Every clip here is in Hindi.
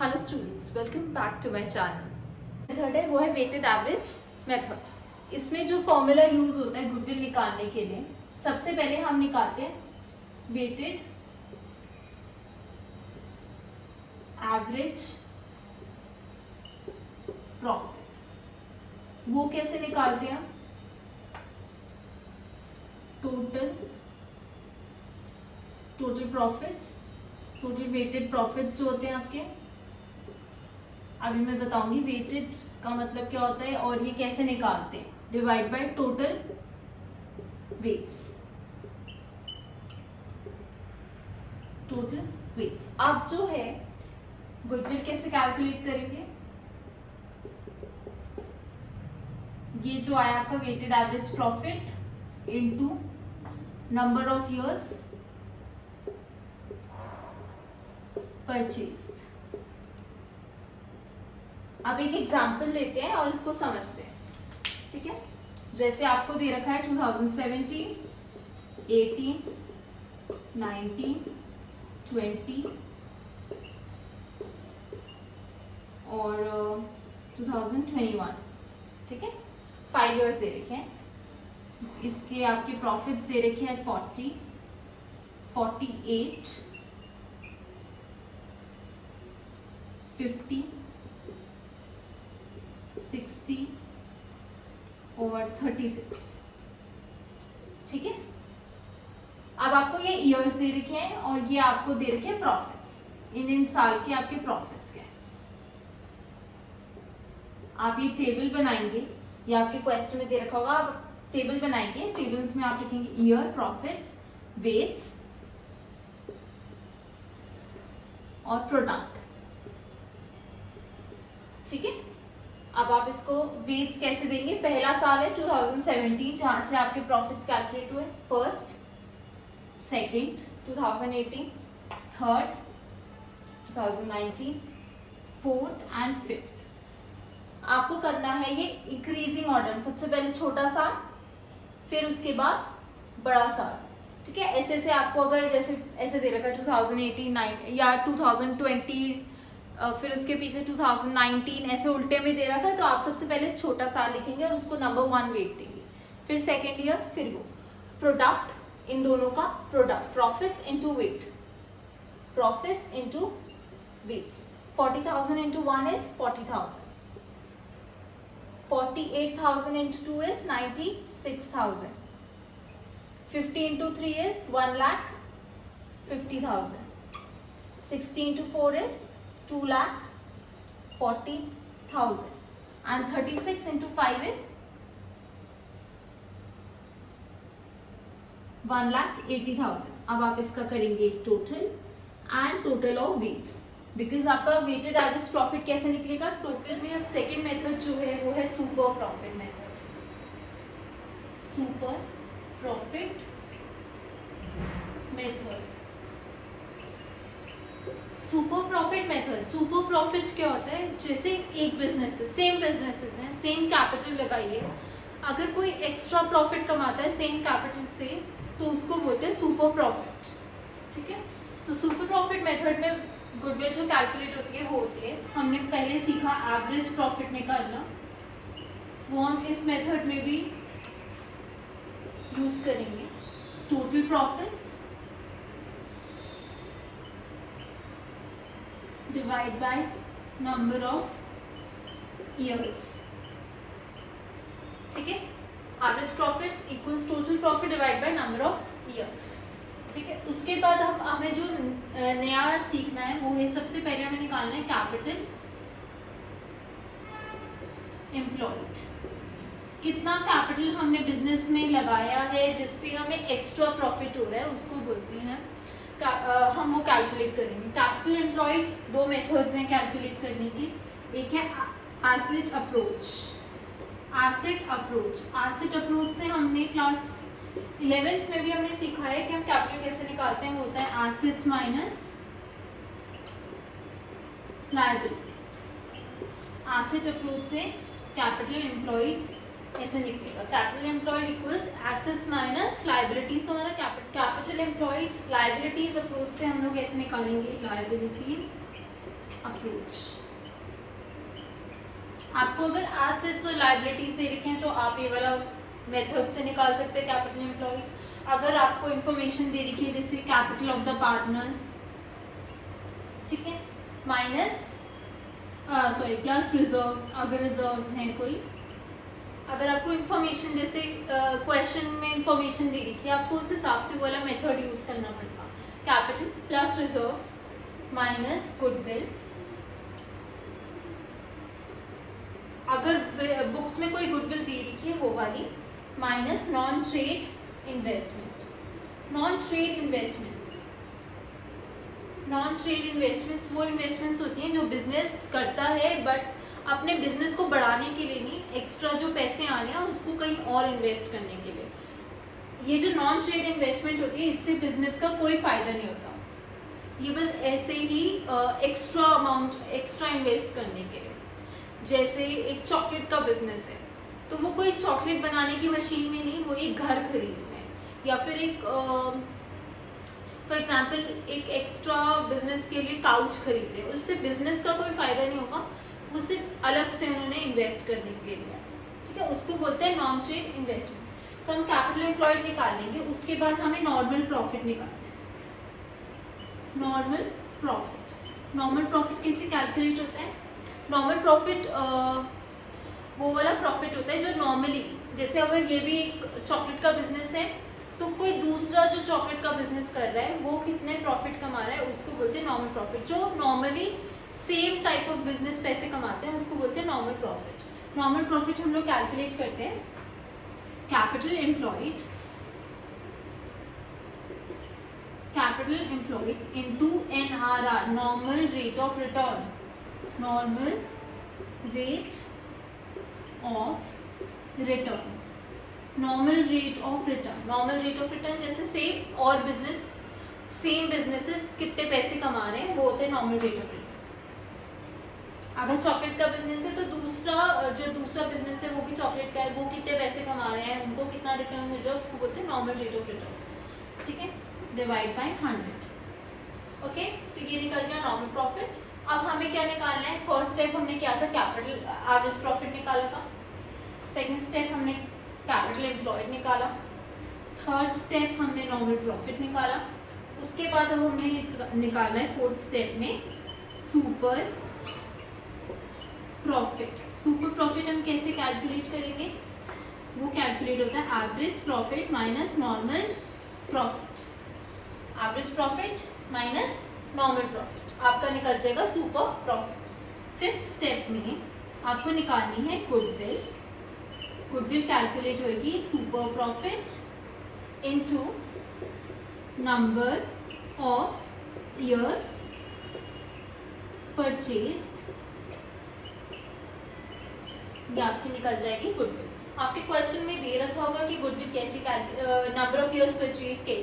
Hello students, welcome back to my channel. Method है वो है वेटेड एवरेज मेथड। इसमें जो फॉर्मूला यूज होता है गुडविल निकालने के लिए, सबसे पहले हम निकालते हैं वेटेड एवरेज प्रॉफिट। वो कैसे निकालते हैं? Total profits, total weighted profits जो होते हैं आपके, अभी मैं बताऊंगी वेटेड का मतलब क्या होता है और ये कैसे निकालते हैं। Divide by total weights, total weights. आप जो है गुडविल कैसे कैलकुलेट करेंगे? ये जो आया आपका weighted average profit into number of years purchased. अब एक एग्जांपल लेते हैं और इसको समझते हैं, ठीक है। जैसे आपको दे रखा है 2017, 18, 19, 20 और 2021, ठीक है। 5 इयर्स दे रखे हैं। इसके आपके प्रॉफिट्स दे रखे हैं 40, 48, 50, 60 और 36, ठीक है। अब आपको ये इयर्स दे रखे हैं और ये आपको दे रखे हैं प्रॉफिट्स। इन साल के आपके प्रॉफिट्स क्या है, आप ये टेबल बनाएंगे, ये आपके क्वेश्चन में दे रखा होगा, आप टेबल बनाएंगे। टेबल्स में आप लिखेंगे ईयर, प्रॉफिट्स, वेट्स और प्रोडक्ट, ठीक है। अब आप इसको वेट्स कैसे देंगे? पहला साल है 2017 जहां से आपके प्रॉफिट्स कैलकुलेट हुए, first, second 2018, third 2019, fourth and fifth. आपको करना है ये इंक्रीजिंग ऑर्डर, सबसे पहले छोटा साल, फिर उसके बाद बड़ा साल, ठीक है। ऐसे ऐसे आपको अगर जैसे ऐसे दे रखा है 2018 या 2020, फिर उसके पीछे 2019, ऐसे उल्टे में दे रखा है, तो आप सबसे पहले छोटा साल लिखेंगे और उसको नंबर 1 वेट देंगे, फिर सेकेंड ईयर, फिर वो प्रोडक्ट, इन दोनों का product, profits into weight, profits into weights. 40,000 into 1 is 40,000, 48,000 into 2 is 96,000, 50 into 3 is 1,50,000, 60 into 4 is 2,40,000 and 36 into 5 is 1,80,000। अब आप इसका करेंगे total and total of weights, because आपका वेटेड एवरेज प्रॉफिट कैसे निकलेगा? टोटल में अब सेकेंड मेथड जो है वो है super profit method. Super profit method, super profit method. Super profit क्या होता है? जैसे एक बिजनेस है, सेम बिजनेसेस हैं, सेम कैपिटल लगाइए, अगर कोई एक्स्ट्रा प्रॉफिट कमाता है सेम कैपिटल से तो उसको बोलते हैं सुपर प्रॉफिट, ठीक है। तो सुपर प्रॉफिट मेथड में गुडविल जो कैलकुलेट होती है वो होती है, हमने पहले सीखा एवरेज प्रॉफिट निकालना, वो हम इस मेथड में भी यूज करेंगे। Total profits divide by number of years, ठीक है। Average profit equals total profit divide by number of years, ठीक है। उसके बाद हमें जो नया सीखना है वो है, सबसे पहले हमें निकालना है कैपिटल एम्प्लॉयड। कितना कैपिटल हमने बिजनेस में लगाया है जिस पे हमें एक्स्ट्रा प्रॉफिट हो रहा है उसको बोलते हैं हम वो कैलकुलेट करेंगे। कैपिटल एम्प्लॉयड दो मेथड्स हैं कैलकुलेट करने की, एक है asset approach. Asset approach, asset approach से हमने क्लास 11th में भी हमने सीखा है कि हम कैपिटल कैसे निकालते हैं। वो होता है assets minus liabilities. Asset approach से कैपिटल एम्प्लॉयड ऐसे निकलेगा, capital employed equals assets minus liabilities. तो हमारा कैपिटल एम्प्लॉयड लायबिलिटीज अप्रोच से हम लोग ऐसे निकालेंगे लायबिलिटीज अप्रोच। आपको अगर एसेट्स और लायबिलिटीज दे रखे हैं तो आप ये वाला मेथड से निकाल सकते हैं कैपिटल एम्प्लॉयड। अगर आपको इंफॉर्मेशन दे रखी है जैसे कैपिटल ऑफ द पार्टनर्स, ठीक है, माइनस प्लस रिजर्व्स, अगर रिजर्व्स हैं कोई, अगर आपको इंफॉर्मेशन जैसे क्वेश्चन में इंफॉर्मेशन दे रखी है आपको उस हिसाब से वाला मेथड यूज करना पड़ेगा। Capital plus reserves minus goodwill. अगर बुक्स में कोई गुडविल दे रखी है वो वाली, minus non trade investment. Non trade investments वो इन्वेस्टमेंट्स होती हैं जो बिजनेस करता है बट अपने बिजनेस को बढ़ाने के लिए नहीं, एक्स्ट्रा जो पैसे आने हैं उसको कहीं और इन्वेस्ट करने के लिए। ये जो नॉन ट्रेड इन्वेस्टमेंट होती है इससे बिजनेस का कोई फायदा नहीं होता, ये बस ऐसे ही एक्स्ट्रा अमाउंट एक्स्ट्रा इन्वेस्ट करने के लिए। जैसे एक चॉकलेट का बिजनेस है तो वो कोई चॉकलेट बनाने की मशीन में नहीं, वो एक घर खरीद रहे हैं या फिर एक फॉर एग्जाम्पल एक एक्स्ट्रा बिजनेस के लिए काउच खरीद रहे हैं, उससे बिजनेस का कोई फायदा नहीं होगा, वो सिर्फ अलग से उन्होंने इन्वेस्ट करने के लिए लिया, ठीक है, उसको बोलते हैं नॉन ट्रेड इन्वेस्टमेंट। तो हम कैपिटल एम्प्लॉयड निकाल लेंगे, उसके बाद हमें नॉर्मल प्रॉफिट निकालना है। नॉर्मल प्रॉफिट कैसे कैलकुलेट होता है? नॉर्मल प्रॉफिट वो वाला प्रॉफिट होता है जो नॉर्मली, जैसे अगर ये भी एक चॉकलेट का बिजनेस है तो कोई दूसरा जो चॉकलेट का बिजनेस कर रहा है वो कितने प्रॉफिट कमा रहा है उसको बोलते हैं नॉर्मल प्रॉफिट। जो normally same type of business पैसे कमाते हैं उसको बोलते हैं नॉर्मल प्रॉफिट। नॉर्मल प्रॉफिट हम लोग कैलकुलेट करते हैं capital employed into NRR, normal rate of return. Normal rate of return जैसे सेम बिजनेसेस कितने पैसे कमा रहे हैं वो होते हैं नॉर्मल रेट ऑफ रिटर्न। अगर चॉकलेट का बिजनेस है तो दूसरा बिजनेस है वो भी चॉकलेट का है, वो कितने पैसे कमा रहे हैं, उनको कितना रिटर्न मिल रहा है उसको बोलते हैं नॉर्मल रेट ऑफ रिटर्न, ठीक है, डिवाइड बाय 100। ओके, तो ये निकल गया नॉर्मल प्रॉफिट। अब हमें क्या निकालना है? फर्स्ट स्टेप हमने क्या था, कैपिटल एवरेज प्रॉफिट निकाला था। सेकंड स्टेप हमने कैपिटल एम्प्लॉयड निकाला। थर्ड स्टेप हमने नॉर्मल प्रॉफिट निकाला। उसके बाद अब हमने निकालना है फोर्थ स्टेप में सुपर प्रॉफिट हम कैसे कैलकुलेट करेंगे? वो कैलकुलेट होता है average profit minus normal profit. Average profit minus normal profit आपका निकल जाएगा सुपर प्रॉफिट। फिफ्थ स्टेप में आपको निकालनी है गुडविल कैलकुलेट होगी super profit into number of years purchased, ये आपकी निकल जाएगी गुडविल। आपके क्वेश्चन में दे रखा होगा कि गुडविल कैसे नंबर ऑफ इयर्स परचेज के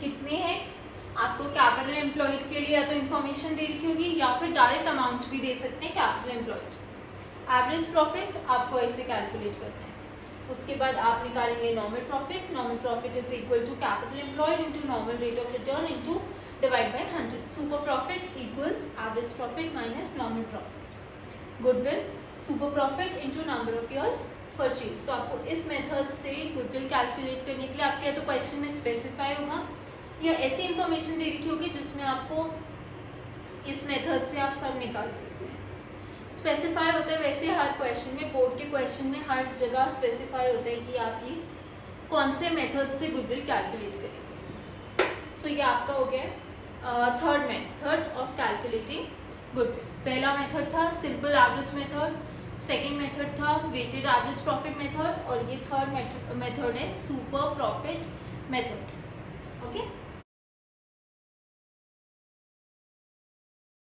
कितने हैं। आपको कैपिटल एम्प्लॉयड के लिए या तो इन्फॉर्मेशन दे रखी होगी या फिर डायरेक्ट अमाउंट भी दे सकते हैं कैपिटल एम्प्लॉयड। एवरेज प्रॉफिट आपको ऐसे कैलकुलेट करना है। उसके बाद आप निकालेंगे normal profit is equal to capital employed into normal rate of return into divide by 100। Super profit equals average profit minus normal profit. Goodwill super profit into number of years purchase. तो आपको इस मेथड से गुडविल कैलकुलेट करने के लिए आपके तो क्वेश्चन में स्पेसिफाई होगा या ऐसी इंफॉर्मेशन दे रखी होगी जिसमें आपको इस मेथड से आप सब निकाल सकते हैं। स्पेसिफाई होता है वैसे हर क्वेश्चन में, बोर्ड के क्वेश्चन में हर जगह स्पेसिफाई होता है कि आप ये कौन से मेथड से गुडविल कैलकुलेट करेंगे। सो ये आपका हो गया थर्ड ऑफ कैलकुलेटिंग गुडविल। पहला मेथड था simple average method, second method था वेटेड एवरेज प्रॉफिट मेथड और ये थर्ड मेथड है सुपर प्रॉफिट मेथड। ओके।